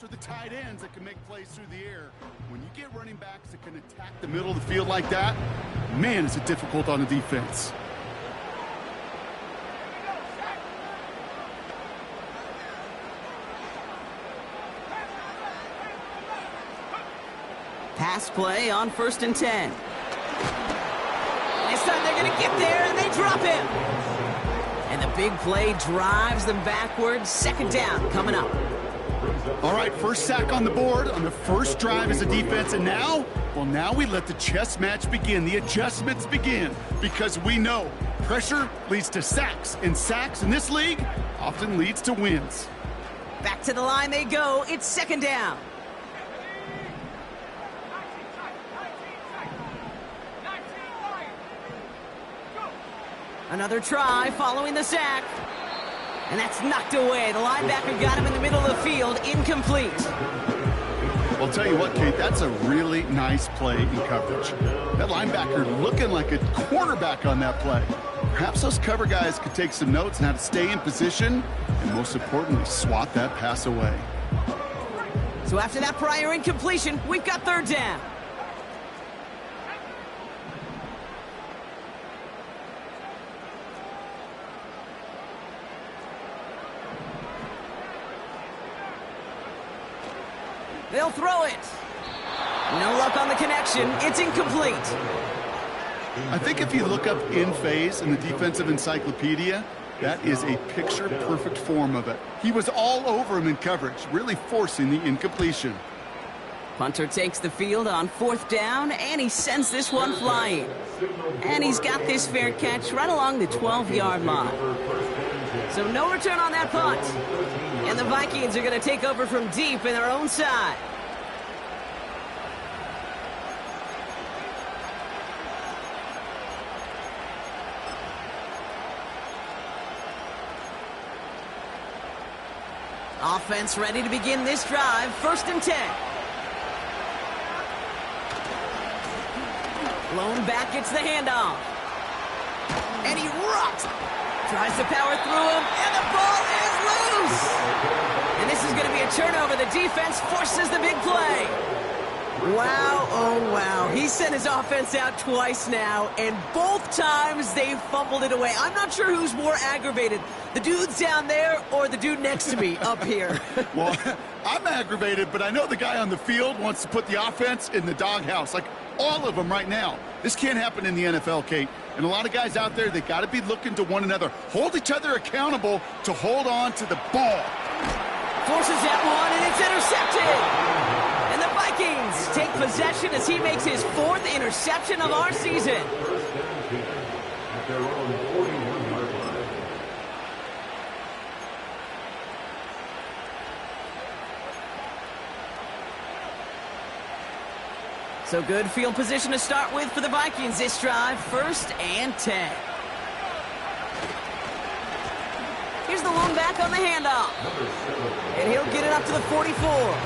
For the tight ends that can make plays through the air. When you get running backs that can attack the middle of the field like that, man, is it difficult on the defense. Pass play on 1st and 10. This time they're going to get there, and they drop him. And the big play drives them backwards. 2nd down coming up. All right, first sack on the board on the first drive as a defense, and now, well, now we let the chess match begin. The adjustments begin, because we know pressure leads to sacks, and sacks in this league often leads to wins. Back to the line they go. It's 2nd down. Another try following the sack. And that's knocked away. The linebacker got him in the middle of the field. Incomplete. Well, I'll tell you what, Kate, that's a really nice play in coverage. That linebacker looking like a cornerback on that play. Perhaps those cover guys could take some notes on how to stay in position and, most importantly, swat that pass away. So after that prior incompletion, we've got 3rd down. They'll throw it. No luck on the connection. It's incomplete. I think if you look up in phase in the defensive encyclopedia, that is a picture-perfect form of it. He was all over him in coverage, really forcing the incompletion. Punter takes the field on 4th down, and he sends this one flying. And he's got this fair catch right along the 12-yard line. So no return on that punt. And the Vikings are going to take over from deep in their own side. Offense ready to begin this drive. 1st and 10. Lone back gets the handoff. And he rocks. Tries to power through him, and the ball is loose! And this is going to be a turnover. The defense forces the big play. Wow, oh wow. He sent his offense out twice now, and both times they fumbled it away. I'm not sure who's more aggravated, the dudes down there or the dude next to me up here. Well, I'm aggravated, but I know the guy on the field wants to put the offense in the doghouse, like all of them right now. This can't happen in the NFL, Kate. And a lot of guys out there, they got to be looking to one another. Hold each other accountable to hold on to the ball. Forces that one, and it's intercepted. And the Vikings take possession as he makes his 4th interception of our season. So good field position to start with for the Vikings this drive. 1st and 10. Here's the lone back on the handoff. And he'll get it up to the 44.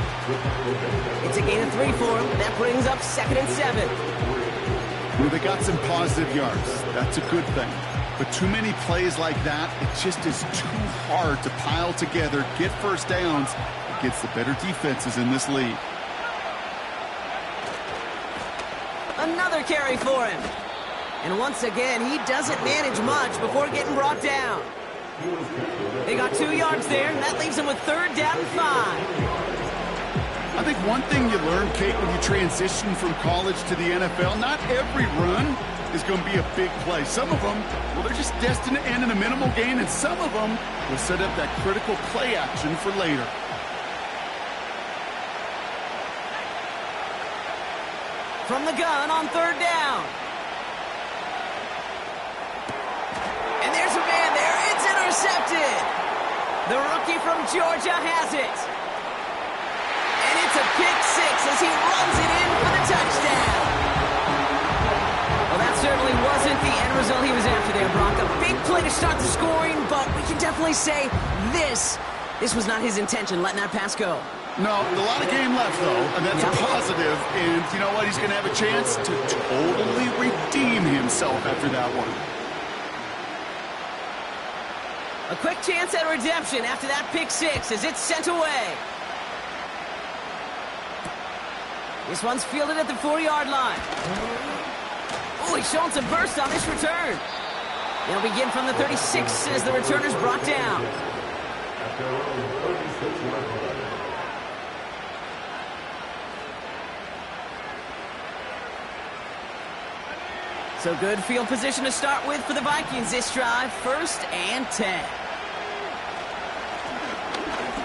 It's a gain of 3 for him. That brings up 2nd and 7. Well, they got some positive yards. That's a good thing. But too many plays like that, it just is too hard to pile together, get first downs against the better defenses in this league. Another carry for him. And once again, he doesn't manage much before getting brought down. They got 2 yards there, and that leaves them with 3rd down and 5. I think one thing you learn, Kate, when you transition from college to the NFL, not every run is going to be a big play. Some of them, well, they're just destined to end in a minimal gain, and some of them will set up that critical play action for later. From the gun on 3rd down. And there's a man there. It's intercepted. The rookie from Georgia has it. And it's a pick 6 as he runs it in for the touchdown. Well, that certainly wasn't the end result he was after there, Brock. A big play to start the scoring, but we can definitely say this was not his intention, letting that pass go. No, a lot of game left, though, and that's a positive. And you know what? He's going to have a chance to totally redeem himself after that one. A quick chance at redemption after that pick 6 as it's sent away. This one's fielded at the 4-yard line. Oh, he's showing some burst on this return. They'll begin from the 36 as the returner's brought down. So good field position to start with for the Vikings this drive. 1st and 10.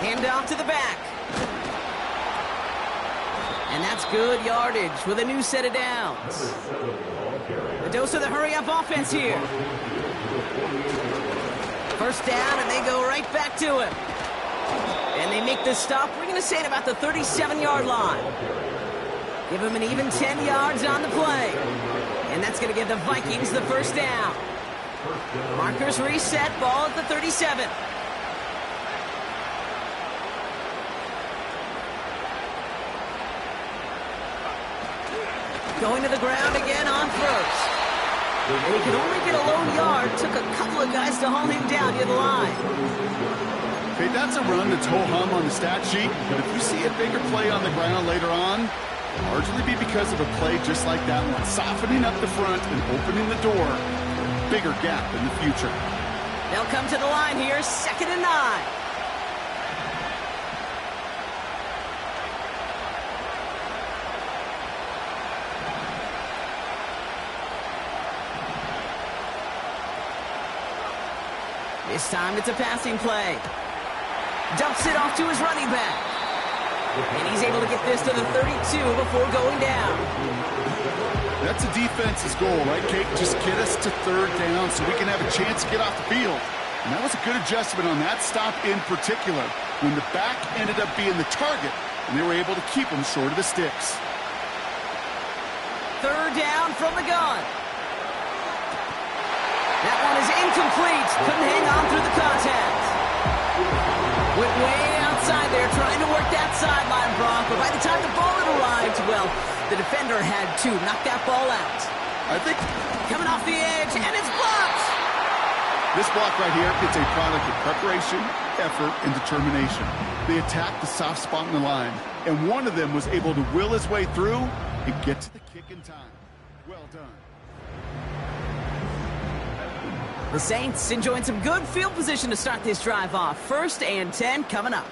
Hand off to the back. And that's good yardage with a new set of downs. A dose of the hurry-up offense here. 1st down, and they go right back to him. And they make the stop, we're going to say, at about the 37-yard line. Give him an even 10 yards on the play. And that's going to give the Vikings the 1st down. Markers reset, ball at the 37. Going to the ground again on 1st. And he could only get a lone yard. Took a couple of guys to haul him down near the line. Okay, that's a run that's ho-hum on the stat sheet. But if you see a bigger play on the ground later on, largely be because of a play just like that one, softening up the front and opening the door. Bigger gap in the future. They'll come to the line here, 2nd and 9. This time it's a passing play. Dumps it off to his running back. And he's able to get this to the 32 before going down. That's a defense's goal, right, Kate? Just get us to 3rd down so we can have a chance to get off the field. And that was a good adjustment on that stop in particular, when the back ended up being the target, and they were able to keep him short of the sticks. 3rd down from the gun. That one is incomplete. Couldn't hang on through the contact. Went way outside there, trying to work that sideline, Brock. But by the time the ball had arrived, well, the defender had to knock that ball out. I think coming off the edge, and it's blocked. This block right here, it's a product of preparation, effort, and determination. They attacked the soft spot in the line, and one of them was able to will his way through and get to the kick in time. Well done. The Saints enjoying some good field position to start this drive off. 1st and 10 coming up.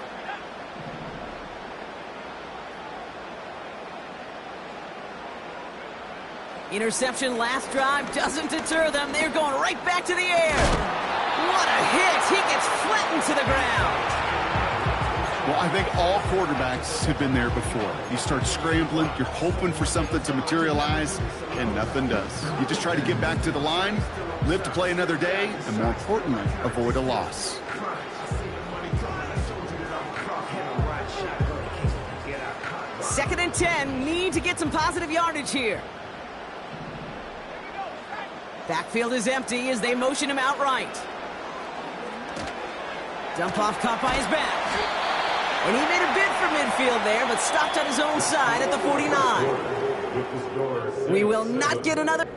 Interception last drive doesn't deter them. They're going right back to the air. What a hit. He gets flattened to the ground. Well, I think all quarterbacks have been there before. You start scrambling, you're hoping for something to materialize, and nothing does. You just try to get back to the line, live to play another day, and more importantly, avoid a loss. Second and 10, need to get some positive yardage here. Backfield is empty as they motion him outright. Dump off caught by his back. And he made a bid for midfield there, but stopped on his own side at the 49. We will not get another.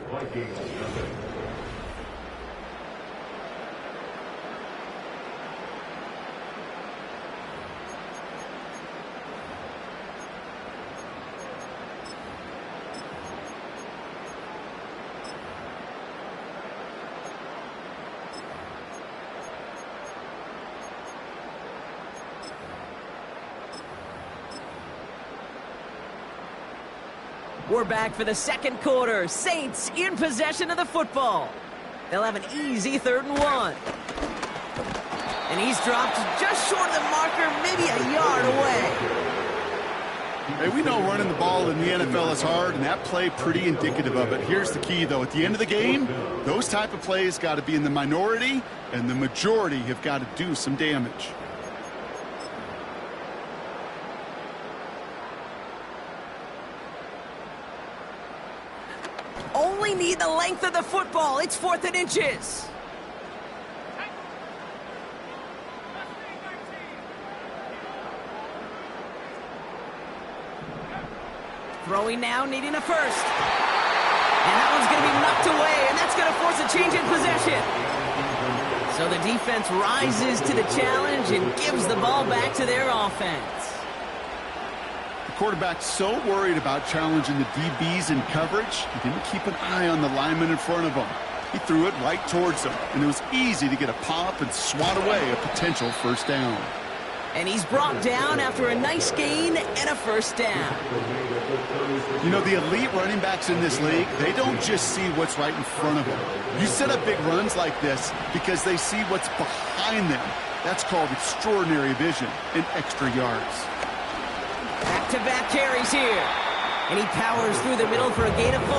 We're back for the 2nd quarter. Saints in possession of the football. They'll have an easy 3rd and 1. And he's dropped just short of the marker, maybe a yard away. Hey, we know running the ball in the NFL is hard, and that play pretty indicative of it. Here's the key, though. At the end of the game, those type of plays got to be in the minority, and the majority have got to do some damage. Only need the length of the football. It's 4th and inches. Throwing now, needing a 1st. And that one's going to be knocked away, and that's going to force a change in possession. So the defense rises to the challenge and gives the ball back to their offense. The quarterback's so worried about challenging the DBs in coverage, he didn't keep an eye on the lineman in front of him. He threw it right towards him, and it was easy to get a pop and swat away a potential first down. And he's brought down after a nice gain and a first down. You know, the elite running backs in this league, they don't just see what's right in front of them. You set up big runs like this because they see what's behind them. That's called extraordinary vision and extra yards. Back-to-back carries here. And he powers through the middle for a gain of 4.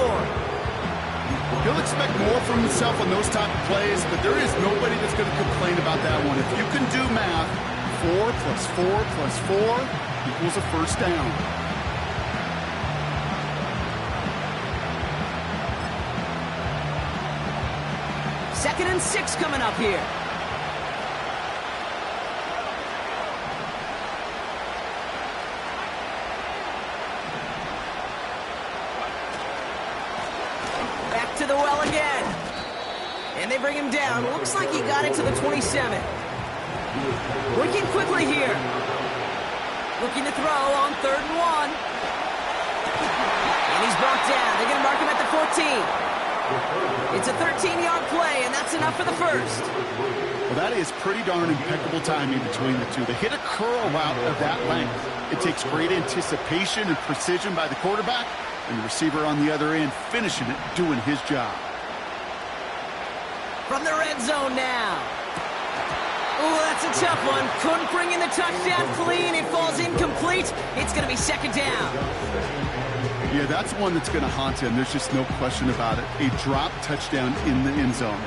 He'll expect more from himself on those type of plays, but there is nobody that's going to complain about that one. If you can do math, 4 plus 4 plus 4 equals a first down. Second and 6 coming up here. Back to the well again. And they bring him down. Looks like he got it to the 27. Working quickly here. Looking to throw on 3rd and 1. And he's brought down. They're going to mark him at the 14. It's a 13-yard play, and that's enough for the first. Well, that is pretty darn impeccable timing between the two. They hit a curl route of that length. It takes great anticipation and precision by the quarterback, and the receiver on the other end finishing it, doing his job. From the red zone now. Oh, that's a tough one. Couldn't bring in the touchdown clean. It falls incomplete. It's going to be second down. Yeah, that's one that's going to haunt him. There's just no question about it. A drop touchdown in the end zone.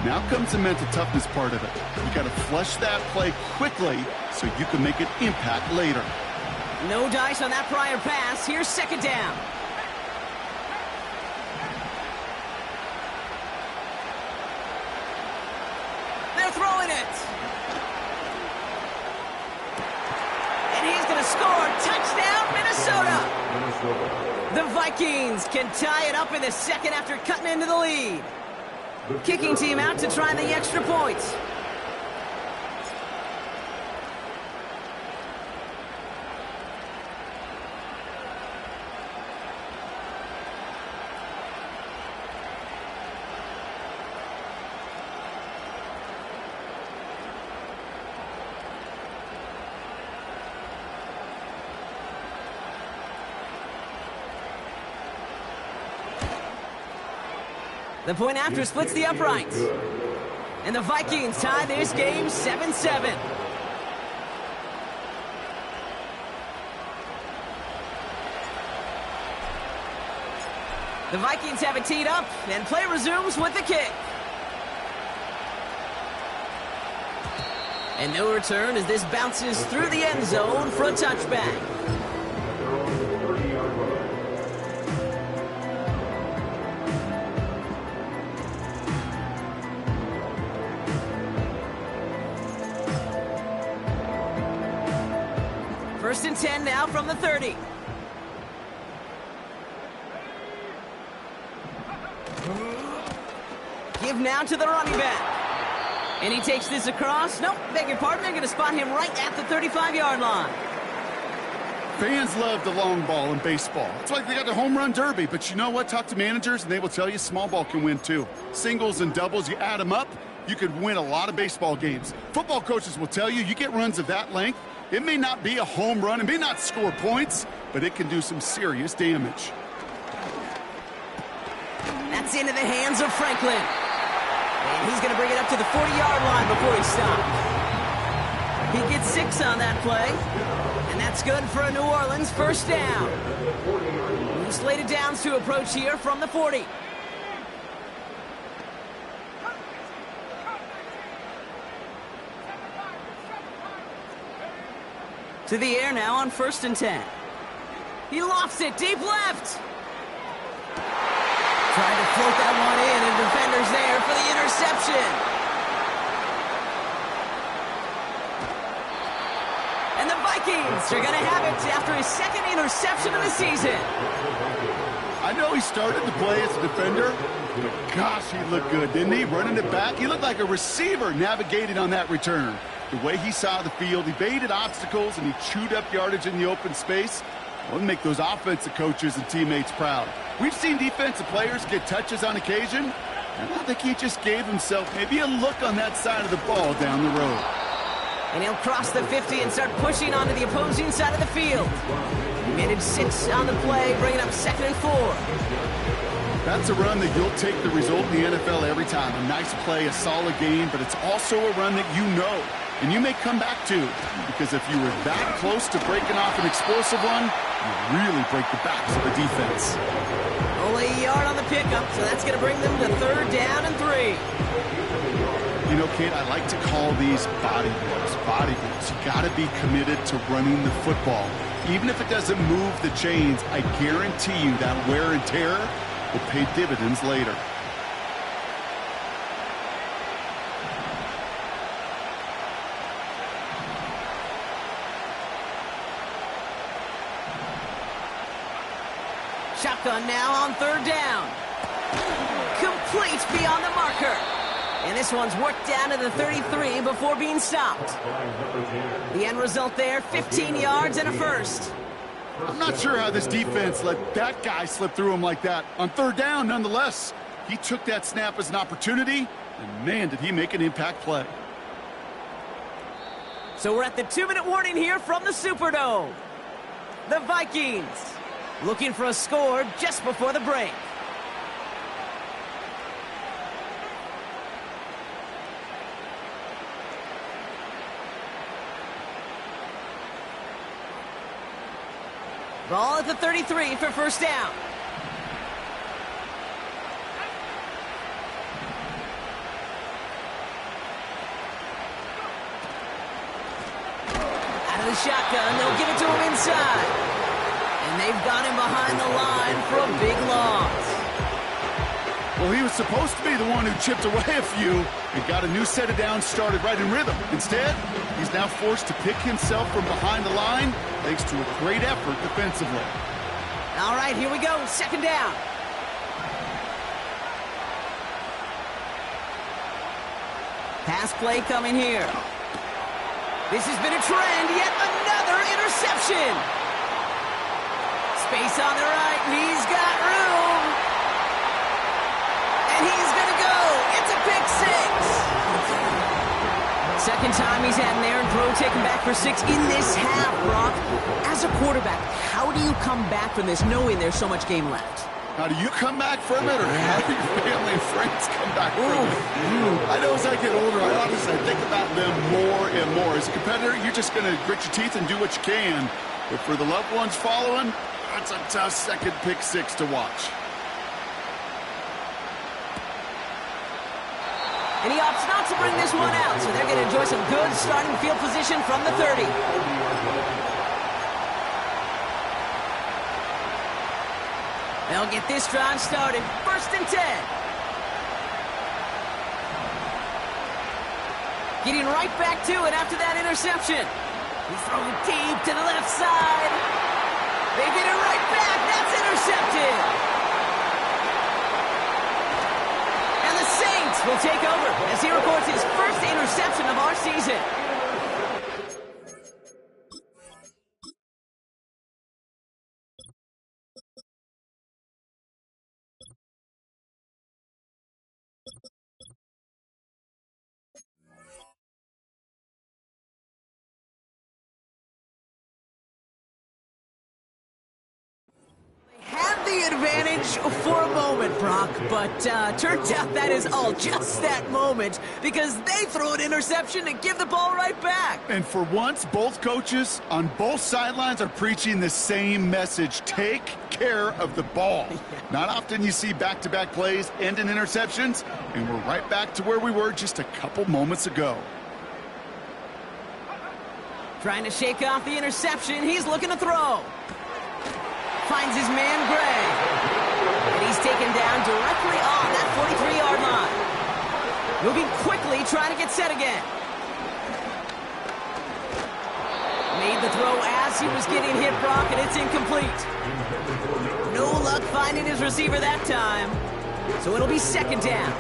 Now comes the mental toughness part of it. You got to flush that play quickly so you can make an impact later. No dice on that prior pass. Here's second down. They're throwing it. And he's going to score. Touchdown, Minnesota. The Vikings can tie it up in the second after cutting into the lead. Kicking team out to try the extra points. The point after splits the uprights. And the Vikings tie this game 7-7. The Vikings have it teed up, and play resumes with the kick. And no return as this bounces through the end zone for a touchback. First and 10 now from the 30. Give now to the running back. And he takes this across. Nope, beg your pardon. They're going to spot him right at the 35-yard line. Fans love the long ball in baseball. It's like they got the home run derby. But you know what? Talk to managers, and they will tell you small ball can win too. Singles and doubles, you add them up, you could win a lot of baseball games. Football coaches will tell you, you get runs of that length, it may not be a home run, it may not score points, but it can do some serious damage. That's into the hands of Franklin. And he's going to bring it up to the 40-yard line before he stops. He gets 6 on that play. And that's good for a New Orleans first down. Slated downs to approach here from the 40. To the air now on first and 10. He lofts it deep left. Trying to float that one in, and defenders there for the interception. And the Vikings are going to have it after his second interception of the season. I know he started the play as a defender, but gosh, he looked good, didn't he? Running it back, he looked like a receiver navigating on that return. The way he saw the field, he baited obstacles, and he chewed up yardage in the open space. Well, make those offensive coaches and teammates proud. We've seen defensive players get touches on occasion, and I think he just gave himself maybe a look on that side of the ball down the road. And he'll cross the 50 and start pushing onto the opposing side of the field. He managed 6 on the play, bringing up 2nd and 4. That's a run that you'll take the result in the NFL every time. A nice play, a solid game, but it's also a run that you know and you may come back to, because if you were that close to breaking off an explosive one, you really break the backs of the defense. Only a yard on the pickup, so that's going to bring them to 3rd down and 3. You know, Kate, I like to call these body blows. Body blows. You got to be committed to running the football. Even if it doesn't move the chains, I guarantee you that wear and tear will pay dividends later. Shotgun now on 3rd down. Complete beyond the marker. And this one's worked down to the 33 before being stopped. The end result there, 15 yards and a first. I'm not sure how this defense let that guy slip through him like that. On 3rd down, nonetheless, he took that snap as an opportunity, and man, did he make an impact play. So we're at the 2-minute warning here from the Superdome. The Vikings looking for a score just before the break. Ball at the 33 for 1st down. Out of the shotgun, they'll give it to him inside. And they've got him behind the line for a big loss. Well, he was supposed to be the one who chipped away a few and got a new set of downs started right in rhythm. Instead, he's now forced to pick himself from behind the line thanks to a great effort defensively. All right, here we go. 2nd down. Pass play coming here. This has been a trend. Yet another interception. Space on the right. He's got room. And he's going to go. It's a pick 6. 2nd time he's had an errant throw taken back for 6 in this half, Brock. As a quarterback, how do you come back from this knowing there's so much game left? How do you come back from it, or how do your family and friends come back from it? I know as I get older, I think about them more and more. As a competitor, you're just going to grit your teeth and do what you can. But for the loved ones following, that's a tough 2nd pick 6 to watch. And he opts not to bring this one out, so they're going to enjoy some good starting field position from the 30. They'll get this drive started. 1st and 10. Getting right back to it after that interception. He's throwing deep to the left side. They get it right back. That's intercepted. And the Saints will take over as he records his 1st interception of our season. Had the advantage for a moment, Brock, but turns out that is all just that moment because they throw an interception to give the ball right back. And for once, both coaches on both sidelines are preaching the same message. Take care of the ball. Not often you see back-to-back plays end in interceptions, and we're right back to where we were just a couple moments ago. Trying to shake off the interception. He's looking to throw. Finds his man, Gray. And he's taken down directly on that 43-yard line. Moving quickly, trying to get set again. Made the throw as he was getting hit, Brock, and it's incomplete. No luck finding his receiver that time. So it'll be 2nd down.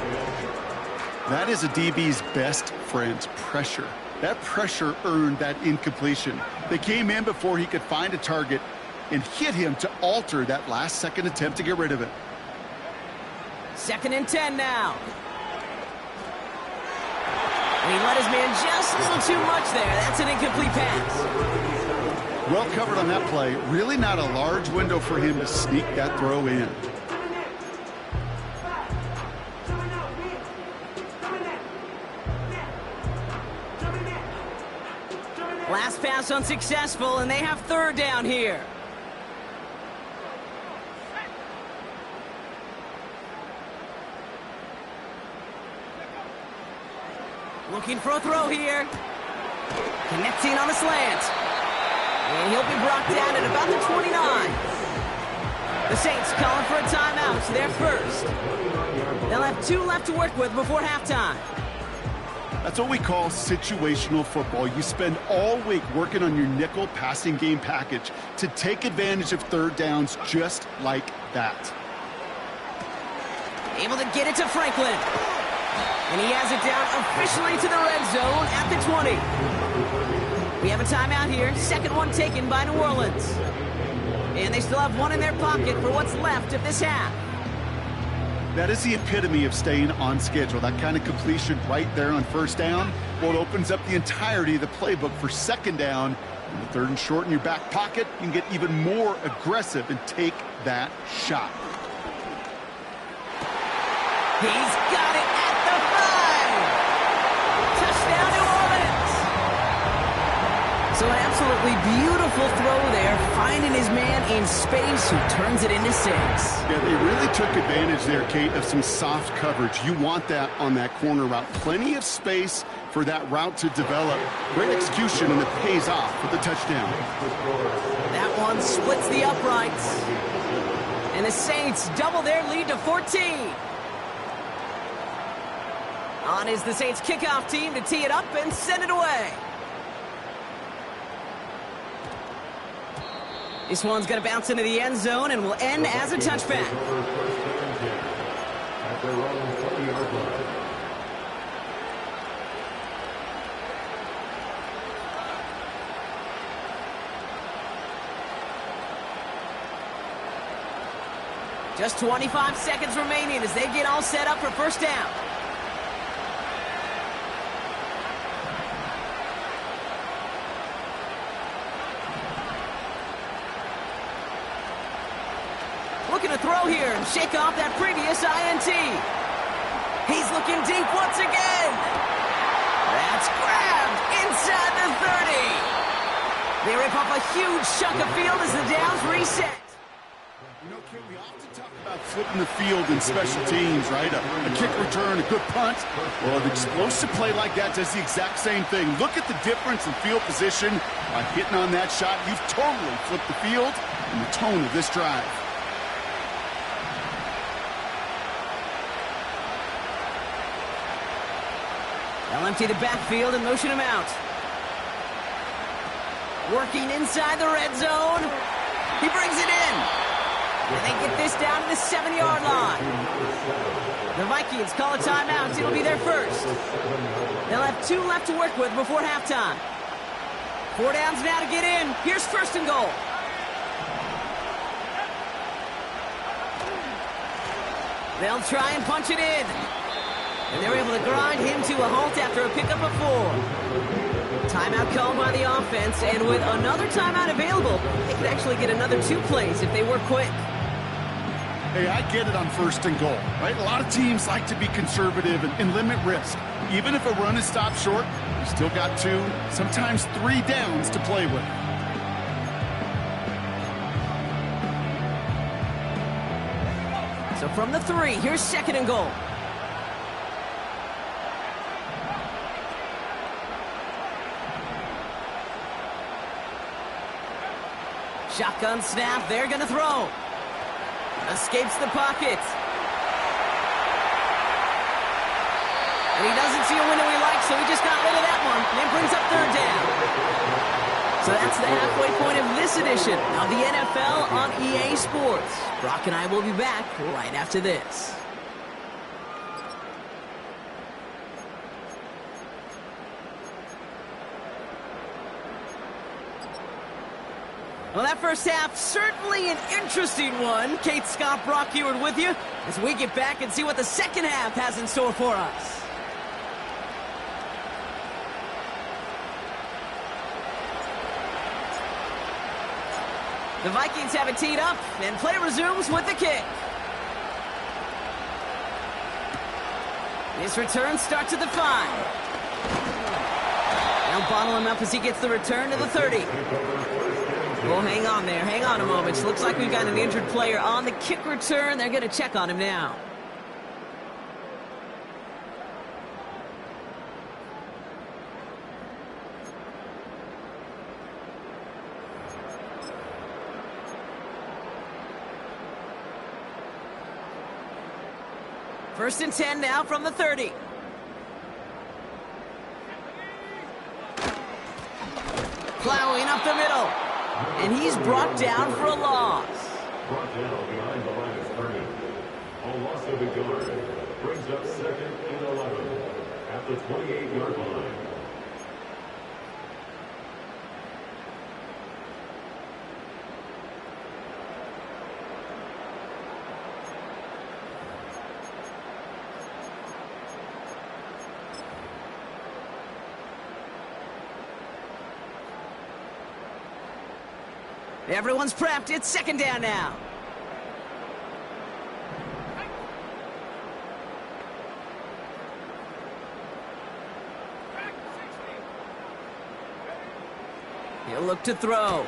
That is a DB's best friend, pressure. That pressure earned that incompletion. They came in before he could find a target, and hit him to alter that last-second attempt to get rid of it. 2nd and 10 now. And he let his man just a little too much there. That's an incomplete pass. Well covered on that play. Really not a large window for him to sneak that throw in. Last pass unsuccessful, and they have 3rd down here. Looking for a throw here. Connecting on the slant. And he'll be brought down at about the 29. The Saints calling for a timeout. They're first. They'll have 2 left to work with before halftime. That's what we call situational football. You spend all week working on your nickel passing game package to take advantage of 3rd downs just like that. Able to get it to Franklin. And he has it down officially to the red zone at the 20. We have a timeout here. 2nd one taken by New Orleans. And they still have 1 in their pocket for what's left of this half. That is the epitome of staying on schedule. That kind of completion right there on 1st down. Well, it opens up the entirety of the playbook for 2nd down. And the 3rd and short in your back pocket, you can get even more aggressive and take that shot. He's got it at the 5. Touchdown, New Orleans. So an absolutely beautiful throw there, finding his man in space who turns it into 6. Yeah, they really took advantage there, Kate, of some soft coverage. You want that on that corner route. Plenty of space for that route to develop. Great execution, and it pays off with the touchdown. That one splits the uprights. And the Saints double their lead to 14. On is the Saints kickoff team to tee it up and send it away. This one's going to bounce into the end zone and will end as a touchback. Just 25 seconds remaining as they get all set up for 1st down. Looking to throw here and shake off that previous INT. He's looking deep once again. That's grabbed inside the 30. They rip off a huge chunk of field as the downs reset. You know, Kate, we often talk about flipping the field in special teams, right? A kick return, a good punt. Well, an explosive play like that does the exact same thing. Look at the difference in field position by hitting on that shot. You've totally flipped the field and the tone of this drive. They'll empty the backfield and motion him out. Working inside the red zone. He brings it in. And they get this down to the 7-yard line. The Vikings call a timeout. It'll be their first. They'll have 2 left to work with before halftime. 4 downs now to get in. Here's 1st and goal. They'll try and punch it in. And they're able to grind him to a halt after a pickup of 4. Timeout called by the offense, and with another timeout available, they could actually get another 2 plays if they were quick. Hey, I get it on 1st and goal, right? A lot of teams like to be conservative and limit risk. Even if a run is stopped short, you still got 2, sometimes 3 downs to play with. So from the 3, here's 2nd and goal. Shotgun snap, they're going to throw. Escapes the pocket. And he doesn't see a window he likes, so he just got rid of that one. And brings up 3rd down. So that's the halfway point of this edition of the NFL on EA Sports. Brock and I will be back right after this. Well, that first half, certainly an interesting one. Kate Scott, Brock Huard with you as we get back and see what the second half has in store for us. The Vikings have it teed up, and play resumes with the kick. This return starts at the 5. Now bottle him up as he gets the return to the 30. Well, hang on there. Hang on a moment. Looks like we've got an injured player on the kick return. They're going to check on him now. First and 10 now from the 30. Plowing up the middle. And he's brought down for a loss. Brought down behind the line of 30. A loss of a yard. Brings up 2nd and 11 at the 28-yard line. Everyone's prepped. It's second down now. He'll look to throw.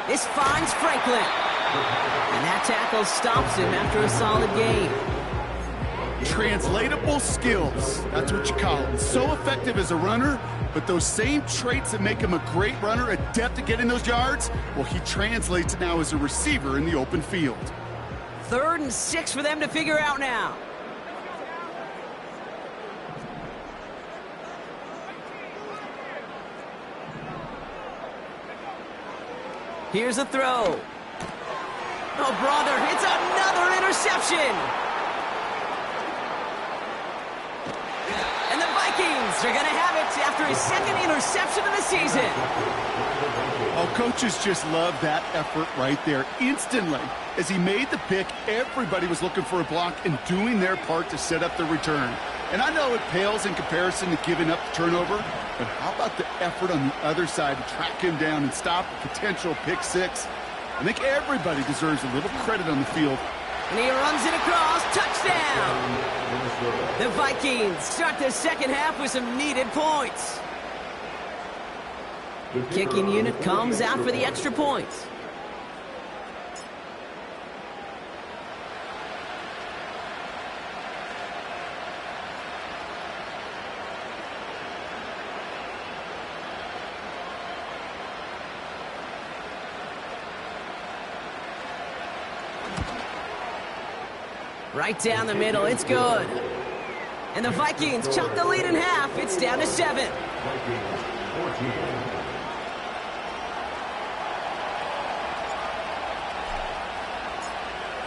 This finds Franklin. And that tackle stops him after a solid gain. Translatable skills. That's what you call it. So effective as a runner, but those same traits that make him a great runner, adept at getting those yards, well, he translates it now as a receiver in the open field. 3rd and 6 for them to figure out now. Here's a throw. Oh, brother, it's another interception. And the Vikings are going to have it after his 2nd interception of the season. Oh, coaches just love that effort right there. Instantly, as he made the pick, everybody was looking for a block and doing their part to set up the return. And I know it pales in comparison to giving up the turnover, but how about the effort on the other side to track him down and stop a potential pick 6? I think everybody deserves a little credit on the field. And he runs it across. Touchdown! The Vikings start their second half with some needed points. Kicking unit comes out for the extra points. Right down the middle, it's good. And the Vikings chop the lead in half. It's down to 7.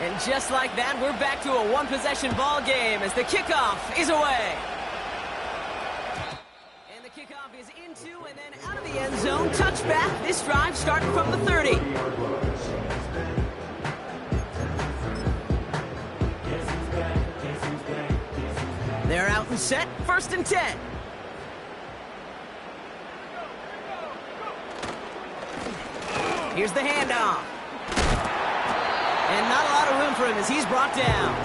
And just like that, we're back to a one-possession ball game as the kickoff is away. And the kickoff is into and then out of the end zone. Touchback. This drive starting from the 30. They're out and set. 1st and 10. Here's the handoff. And not a lot of room for him as he's brought down.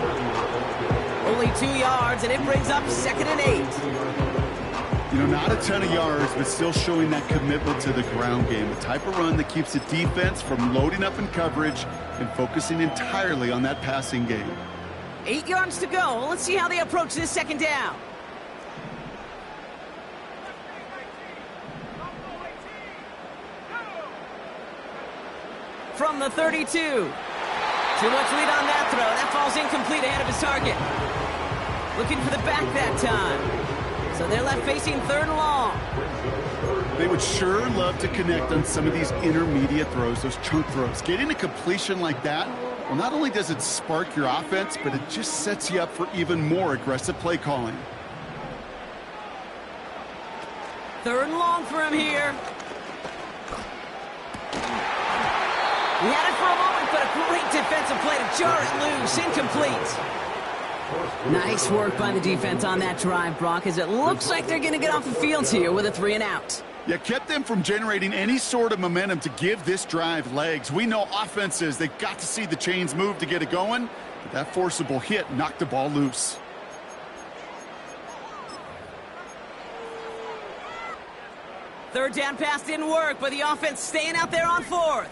Only 2 yards, and it brings up 2nd and 8. You know, not a ton of yards, but still showing that commitment to the ground game. The type of run that keeps the defense from loading up in coverage and focusing entirely on that passing game. 8 yards to go. Let's see how they approach this second down. From the 32. Too much lead on that throw. That falls incomplete ahead of his target. Looking for the back that time. So they're left facing 3rd and long. They would sure love to connect on some of these intermediate throws, those chunk throws. Getting a completion like that, well, not only does it spark your offense, but it just sets you up for even more aggressive play calling. 3rd and long for him here. He had it for a moment, but a great defensive play to jar it loose. Incomplete. Nice work by the defense on that drive, Brock, as it looks like they're going to get off the field here with a 3-and-out. Yeah, kept them from generating any sort of momentum to give this drive legs. We know offenses, they've got to see the chains move to get it going, but that forcible hit knocked the ball loose. Third down pass didn't work, but the offense staying out there on fourth.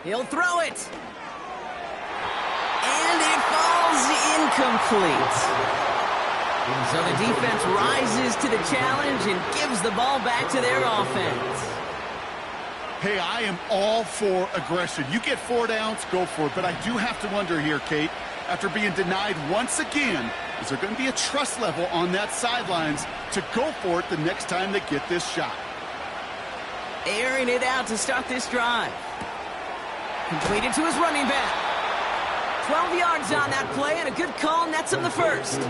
He'll throw it. And it falls incomplete. So the defense rises to the challenge and gives the ball back to their offense. Hey, I am all for aggression. You get 4 downs, go for it. But I do have to wonder here, Kate, after being denied once again, is there going to be a trust level on that sidelines to go for it the next time they get this shot? Airing it out to start this drive. Completed to his running back. 12 yards on that play, and a good call nets him the first.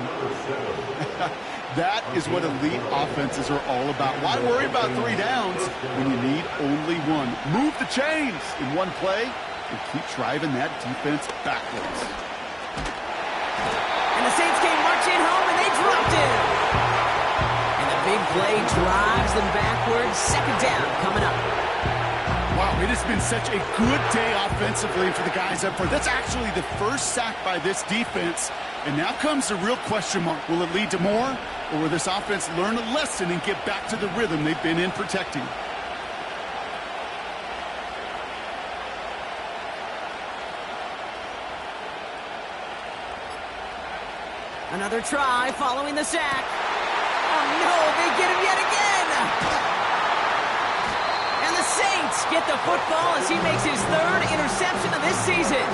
That is what elite offenses are all about. Why worry about 3 downs when you need only 1? Move the chains in one play and keep driving that defense backwards. And the Saints came marching home, and they dropped it. And the big play drives them backwards. Second down coming up. Wow, it has been such a good day offensively for the guys up front. That's actually the first sack by this defense. And now comes the real question mark. Will it lead to more? Or will this offense learn a lesson and get back to the rhythm they've been in protecting? Another try following the sack. Oh no, they get him yet again! And the Saints get the football as he makes his 3rd interception of this season.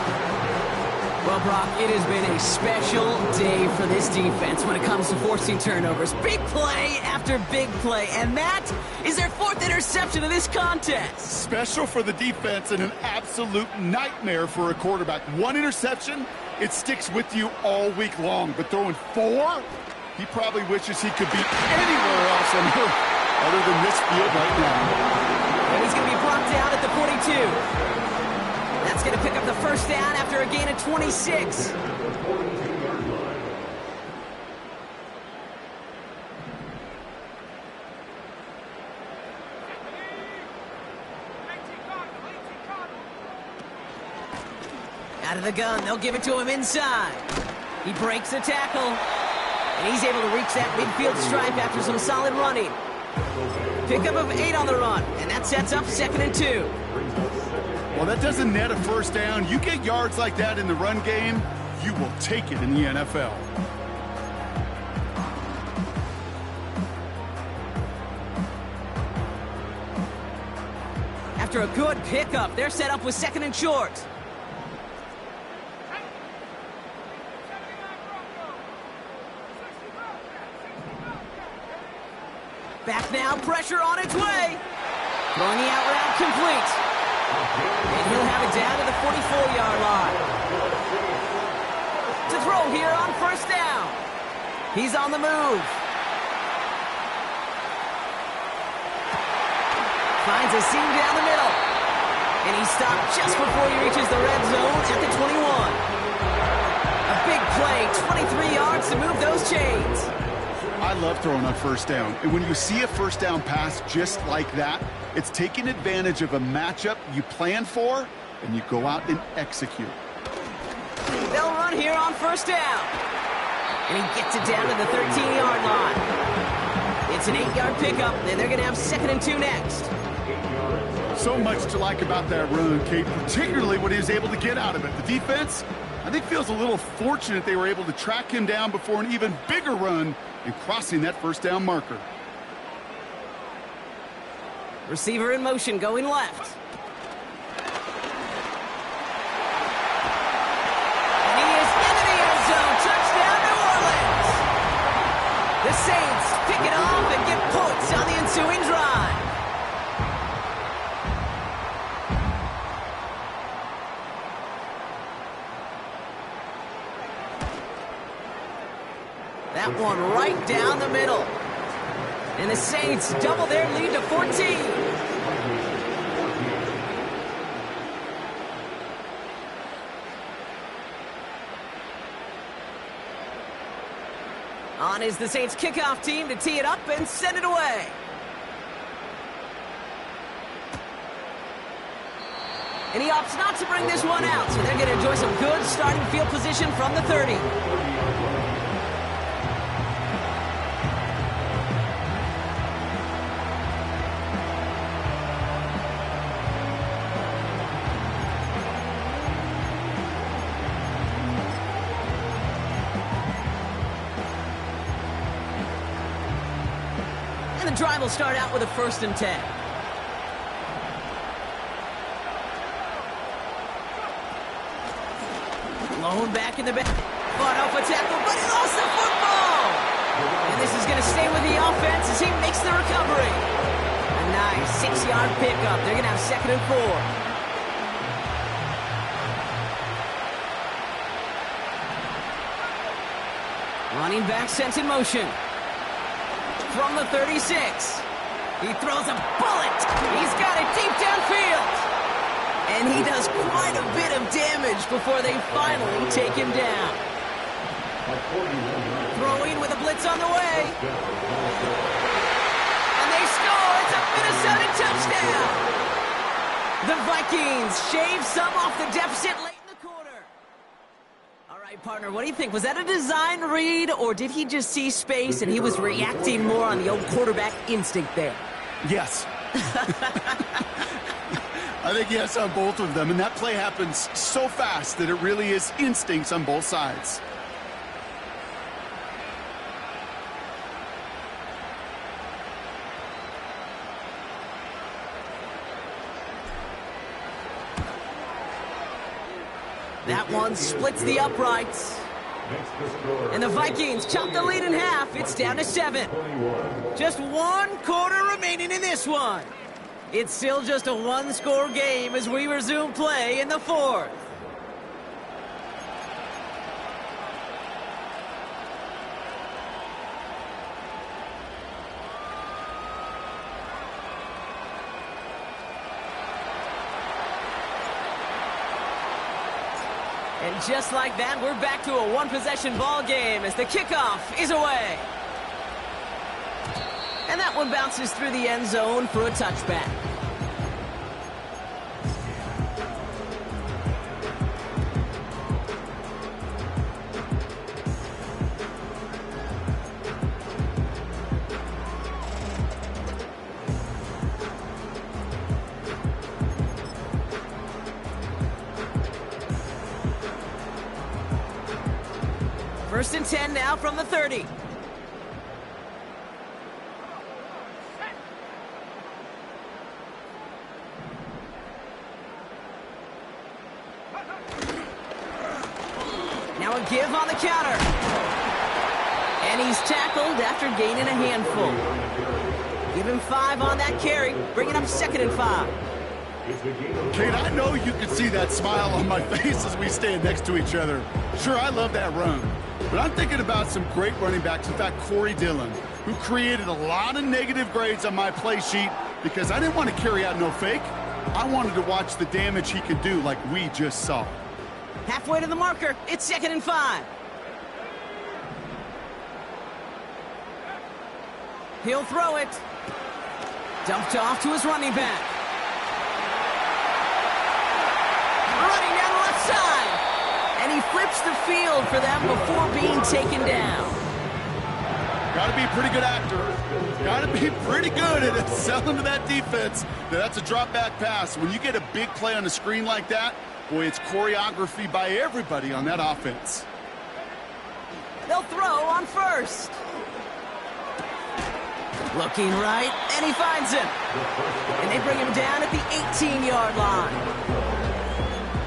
Well, Brock, it has been a special day for this defense when it comes to forcing turnovers. Big play after big play, and that is their 4th interception of this contest. Special for the defense and an absolute nightmare for a quarterback. 1 interception, it sticks with you all week long, but throwing 4, he probably wishes he could be anywhere else on earth other than this field right now. And he's going to be brought down at the 42. That's going to pick up the first down after a gain of 26. Out of the gun, they'll give it to him inside. He breaks the tackle, and he's able to reach that midfield stripe after some solid running. Pickup of 8 on the run, and that sets up 2nd and 2. Well, that doesn't net a first down. You get yards like that in the run game, you will take it in the NFL. After a good pickup, they're set up with 2nd and short. Back now, pressure on its way. Throwing the out route complete. And he'll have it down to the 44-yard line. To throw here on first down. He's on the move. Finds a seam down the middle. And he's stopped just before he reaches the red zone at the 21. A big play, 23 yards to move those chains. I love throwing on first down. And when you see a first down pass just like that, it's taking advantage of a matchup you plan for, and you go out and execute. They'll run here on first down. And he gets it down to the 13-yard line. It's an 8-yard pickup, and they're going to have 2nd and 2 next. So much to like about that run, Kate, particularly what he was able to get out of it. The defense, I think, feels a little fortunate they were able to track him down before an even bigger run and crossing that first down marker. Receiver in motion, going left. And he is into the end zone. Touchdown, New Orleans. The Saints pick it off and get points on the ensuing drive. That one right down the middle. And the Saints double their lead to 14. On is the Saints kickoff team to tee it up and send it away. And he opts not to bring this one out, so they're going to enjoy some good starting field position from the 30. And the drive will start out with a 1st and 10. Blown back in the back. Fought off a tackle, but he lost the football! And this is going to stay with the offense as he makes the recovery. A nice 6-yard pickup. They're going to have 2nd and 4. Running back sent in motion. From the 36. He throws a bullet. He's got it deep downfield. And he does quite a bit of damage before they finally take him down. Throwing with a blitz on the way. And they score. It's a Minnesota touchdown. The Vikings shave some off the deficit late in the quarter. All right, partner, what do you think? Was that a design read, or did he just see space and he was reacting more on the old quarterback instinct there? Yes. I think yes on both of them, and that play happens so fast that it really is instincts on both sides. That one splits the uprights. And the Vikings chop the lead in half. It's down to 7. Just 1 quarter remaining in this one. It's still just a 1-score game as we resume play in the 4th. And just like that, we're back to a 1-possession ball game as the kickoff is away. And that one bounces through the end zone for a touchback. First and 10 now from the 30. Now a give on the counter. And he's tackled after gaining a handful. Give him 5 on that carry, bringing up 2nd and 5. Kate, I know you can see that smile on my face as we stand next to each other. Sure, I love that run. But I'm thinking about some great running backs. In fact, Corey Dillon, who created a lot of negative grades on my play sheet because I didn't want to carry out no fake. I wanted to watch the damage he could do like we just saw. Halfway to the marker, it's 2nd and 5. He'll throw it. Dumped off to his running back. Running down the left side. And he flips the field for them before being taken down. Got to be a pretty good actor. Got to be pretty good at selling to that defense. That's a drop back pass. When you get a big play on the screen like that, boy, it's choreography by everybody on that offense. They'll throw on first. Looking right, and he finds him. And they bring him down at the 18-yard line.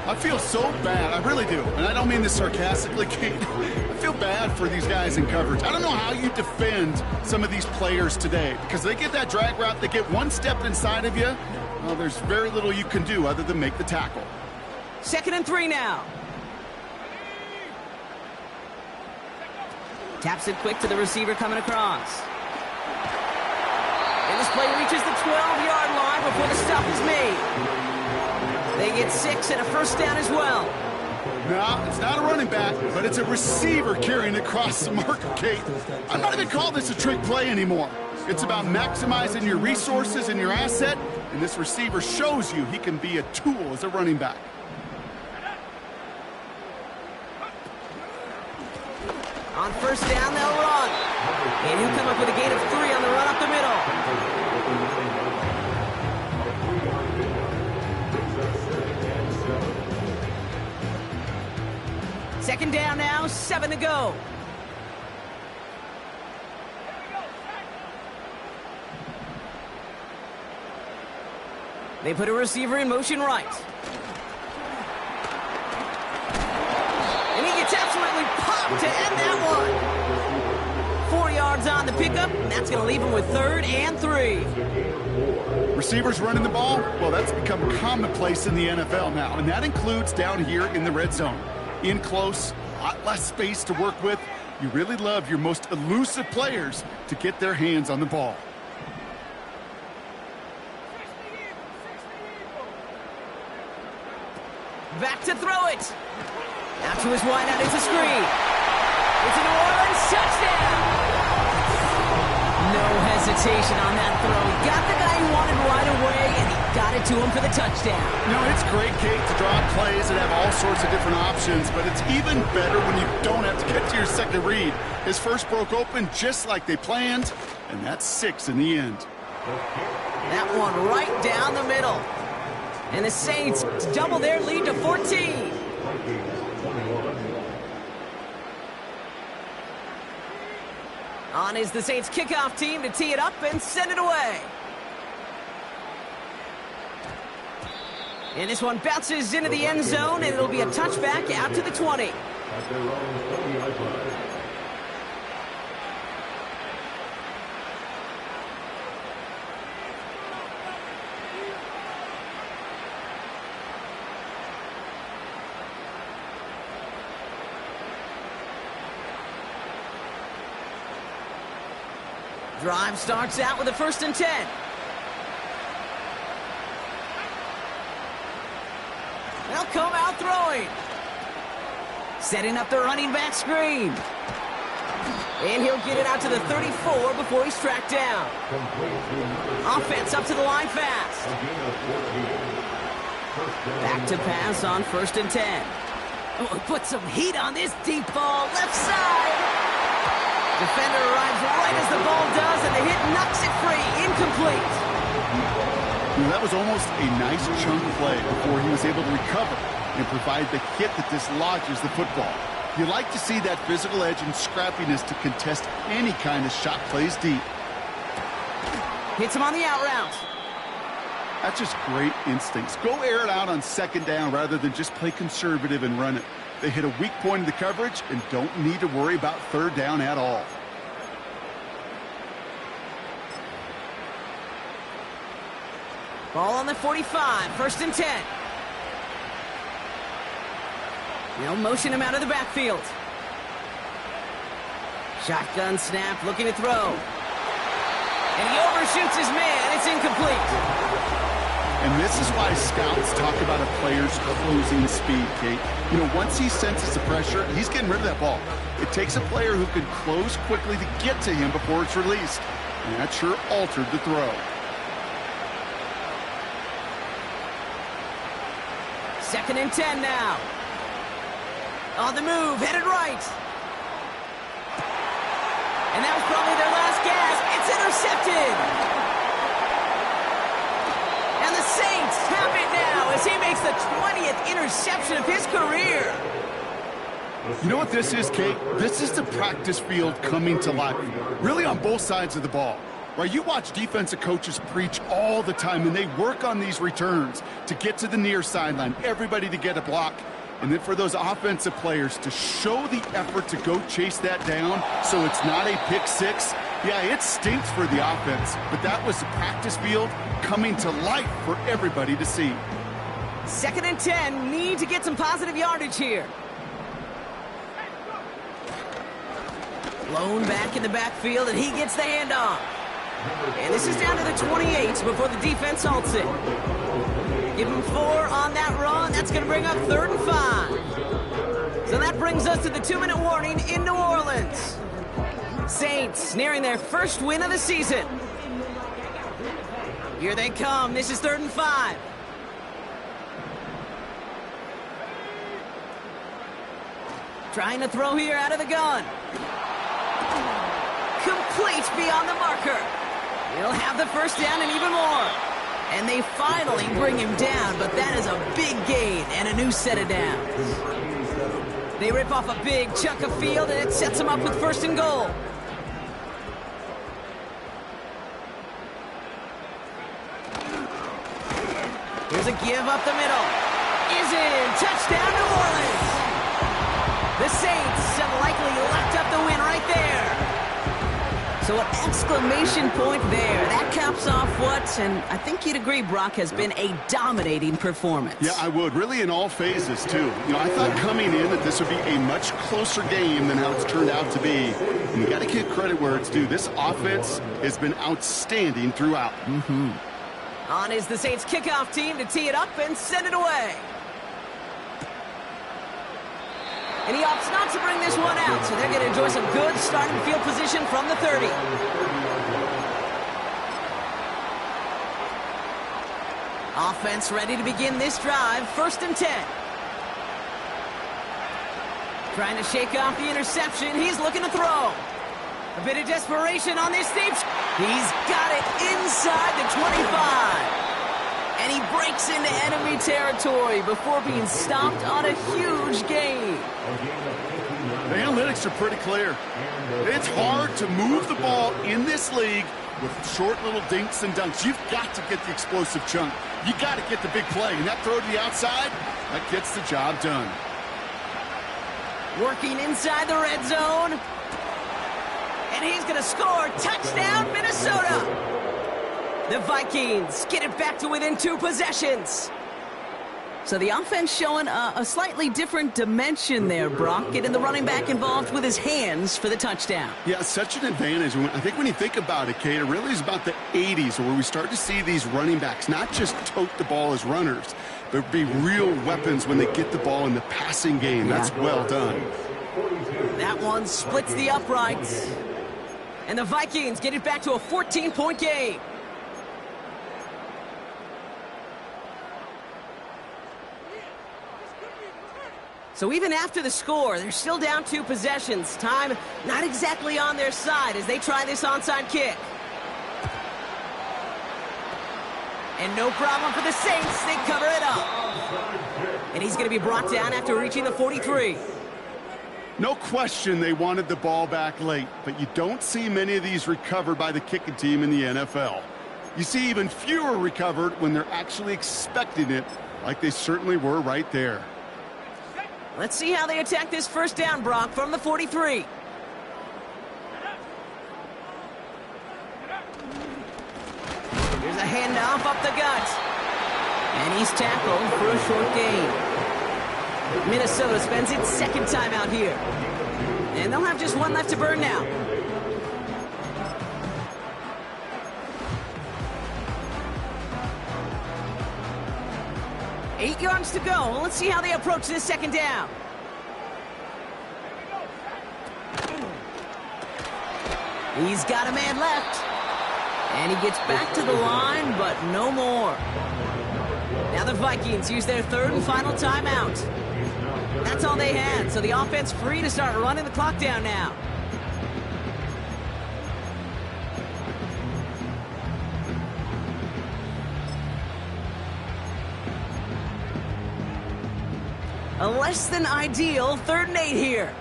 I feel so bad. I really do. And I don't mean this sarcastically, Kate. I feel bad for these guys in coverage. I don't know how you defend some of these players today because they get that drag route, they get one step inside of you. Well, there's very little you can do other than make the tackle. 2nd and 3 now. Taps it quick to the receiver coming across. And this play reaches the 12-yard line before the stop is made. They get 6 and a first down as well. No, it's not a running back, but it's a receiver carrying across the marker, Kate. I'm not even calling this a trick play anymore. It's about maximizing your resources and your asset, and this receiver shows you he can be a tool as a running back. On first down, they'll run. And he'll come up with a gain of 3 on the run up the middle. Second down now, 7 to go. They put a receiver in motion right. And he gets absolutely popped to end that one. 4 yards on the pickup, and that's going to leave him with 3rd and 3. Receivers running the ball, well, that's become commonplace in the NFL now, and that includes down here in the red zone. In close, a lot less space to work with. You really love your most elusive players to get their hands on the ball. Back to throw it. Out to his wideout, it's a screen. It's a New Orleans touchdown. No hesitation on that throw. He got the guy he wanted right away, and he got it to him for the touchdown. You know, it's great, Kate, to draw plays and have all sorts of different options, but it's even better when you don't have to get to your second read. His first broke open just like they planned, and that's 6 in the end. That one right down the middle. And the Saints double their lead to 14. On is the Saints kickoff team to tee it up and send it away. And this one bounces into the end zone, and it'll be a touchback out to the 20. Drive starts out with a 1st and 10. They'll come out throwing. Setting up the running back screen. And he'll get it out to the 34 before he's tracked down. Offense up to the line fast. Back to pass on 1st and 10. Oh, put some heat on this deep ball. Left side. Defender arrives right as the ball does, and the hit knocks it free. Incomplete. Well, that was almost a nice chunk play before he was able to recover and provide the hit that dislodges the football. You like to see that physical edge and scrappiness to contest any kind of shot plays deep. Hits him on the out route. That's just great instincts. Go air it out on 2nd down rather than just play conservative and run it. They hit a weak point in the coverage and don't need to worry about 3rd down at all. Ball on the 45, 1st and 10. They'll motion him out of the backfield. Shotgun snap, looking to throw. And he overshoots his man. It's incomplete. And this is why scouts talk about a player's closing speed, Kate. You know, once he senses the pressure, he's getting rid of that ball. It takes a player who can close quickly to get to him before it's released. And that sure altered the throw. 2nd and 10 now. On the move, headed right. And that was probably their last gas. It's intercepted. And the Saints have it now as he makes the 20th interception of his career. You know what this is, Kate? This is the practice field coming to life. Really on both sides of the ball. Right, you watch defensive coaches preach all the time, and they work on these returns to get to the near sideline, everybody to get a block. And then for those offensive players to show the effort to go chase that down so it's not a pick six. Yeah, it stinks for the offense, but that was the practice field coming to life for everybody to see. 2nd and 10, need to get some positive yardage here. Lone back in the backfield, and he gets the handoff. And this is down to the 28 before the defense halts it. Give him 4 on that run. That's going to bring up 3rd and 5. So that brings us to the 2-minute warning in New Orleans. Saints nearing their first win of the season. Here they come. This is 3rd and 5. Trying to throw here out of the gun. Complete beyond the marker. He'll have the first down and even more. And they finally bring him down, but that is a big gain and a new set of downs. They rip off a big chunk of field, and it sets them up with 1st and goal. Here's a give up the middle. Is in. Touchdown, New Orleans. The Saints have likely locked up the win right there. So an exclamation point there. That caps off what, and I think you'd agree, Brock, has been a dominating performance. Yeah, I would. Really in all phases, too. You know, I thought coming in that this would be a much closer game than how it's turned out to be. And you got to give credit where it's due. This offense has been outstanding throughout. On is the Saints kickoff team to tee it up and send it away. And he opts not to bring this one out, so they're going to enjoy some good starting field position from the 30. Offense ready to begin this drive, 1st and 10. Trying to shake off the interception. He's looking to throw. A bit of desperation on this stage. He's got it inside the 25. And he breaks into enemy territory before being stopped on a huge gain. The analytics are pretty clear. It's hard to move the ball in this league with short little dinks and dunks. You've got to get the explosive chunk. You got to get the big play. And that throw to the outside, that gets the job done. Working inside the red zone. And he's going to score. Touchdown, Minnesota. The Vikings get it back to within 2 possessions. So the offense showing a slightly different dimension there, Brock. Getting the running back involved with his hands for the touchdown. Yeah, such an advantage. I think when you think about it, Kate, it really is about the 80s where we start to see these running backs not just tote the ball as runners, but be real weapons when they get the ball in the passing game. That's well done. That one splits the uprights. And the Vikings get it back to a 14-point game. So even after the score, they're still down 2 possessions. Time not exactly on their side as they try this onside kick. And no problem for the Saints. They cover it up. And he's going to be brought down after reaching the 43. No question they wanted the ball back late, but you don't see many of these recovered by the kicking team in the NFL. You see even fewer recovered when they're actually expecting it, like they certainly were right there. Let's see how they attack this first down, Brock, from the 43. Here's a handoff up the gut. And he's tackled for a short gain. Minnesota spends its 2nd time out here. And they'll have just 1 left to burn now. Eight yards to go. Let's see how they approach this 2nd down. He's got a man left. And he gets back to the line, but no more. Now the Vikings use their 3rd and final timeout. That's all they had, so the offense free to start running the clock down now. A less than ideal 3rd and 8 here.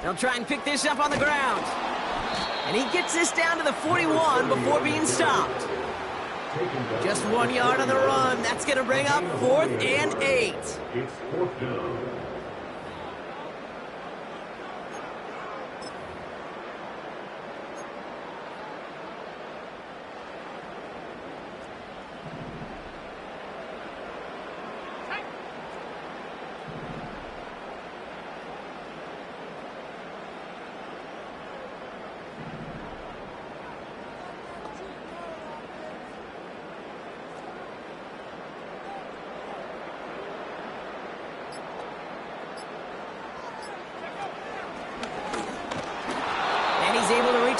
They'll try and pick this up on the ground. And he gets this down to the 41 before being stopped. Just 1 yard on the run. That's going to bring up 4th and 8. It's 4th down.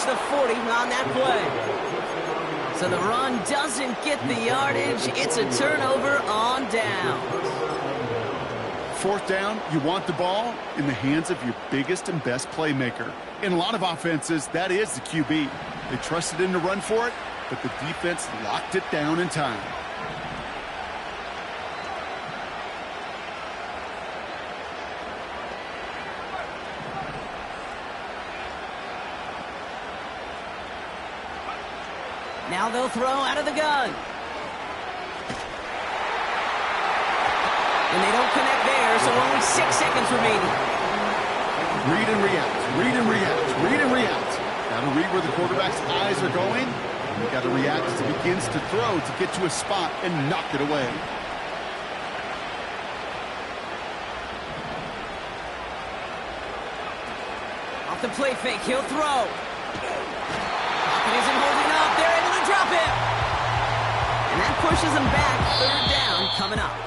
the 40 on that play. So the run doesn't get the yardage. It's a turnover on downs. Fourth down, you want the ball in the hands of your biggest and best playmaker. In a lot of offenses, that is the QB. They trusted him to run for it, but the defense locked it down in time. Now they'll throw out of the gun. And they don't connect there, so only 6 seconds remaining. Read and react, read and react, read and react. Got to read where the quarterback's eyes are going. And you got to react as he begins to throw to get to a spot and knock it away. Off the play fake, he'll throw. Pocket isn't holding up. They're able to drop it. And that pushes them back. Third down coming up.